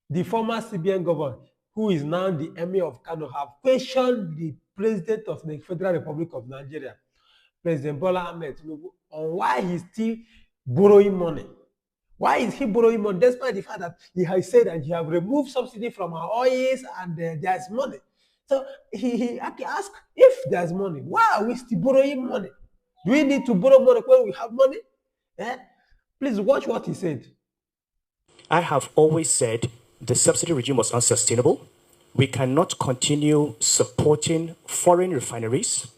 the former CBN governor, who is now the Emir of Kano, have questioned the President of the Federal Republic of Nigeria, President Bola Ahmed Tinubu, on why he's still borrowing money. Why is he borrowing money despite the fact that he has said that he have removed subsidy from our oils and there's money? So he asked, if there's money, why are we still borrowing money? Do we need to borrow money when we have money? Eh? Please watch what he said. I have always said the subsidy regime was unsustainable. We cannot continue supporting foreign refineries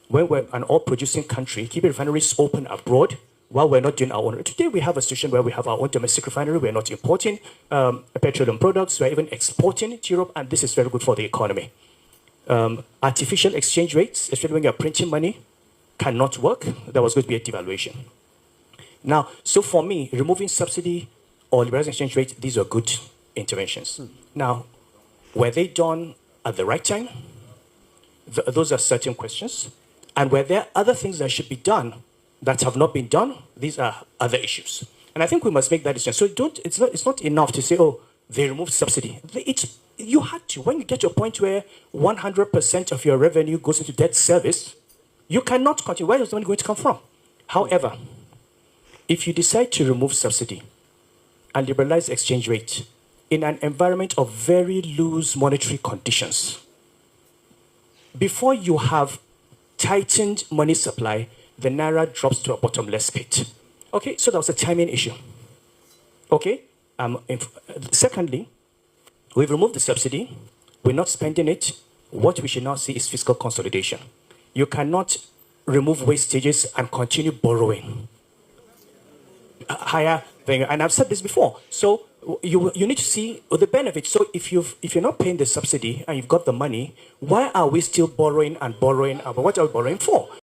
when we're an oil-producing country, keeping refineries open abroad while we're not doing our own. Today we have a situation where we have our own domestic refinery. We're not importing petroleum products. We're even exporting to Europe, and this is very good for the economy. Artificial exchange rates, especially when you're printing money, cannot work. There was going to be a devaluation. Now, so for me, removing subsidy or liberalizing exchange rate, these are good interventions. Now, were they done at the right time? Those are certain questions. And were there other things that should be done that have not been done? These are other issues. And I think we must make that decision. So it's not enough to say, oh, they removed subsidy. You had to. When you get to a point where 100% of your revenue goes into debt service, you cannot continue. Where is the money going to come from? However, if you decide to remove subsidy and liberalize exchange rate in an environment of very loose monetary conditions, before you have tightened money supply, the naira drops to a bottomless pit. Okay, so that was a timing issue. Okay, secondly, we've removed the subsidy. We're not spending it. What we should now see is fiscal consolidation. You cannot remove wastages and continue borrowing higher thing. And I've said this before. So you need to see the benefits. So if you're not paying the subsidy and you've got the money, why are we still borrowing and borrowing? What are we borrowing for?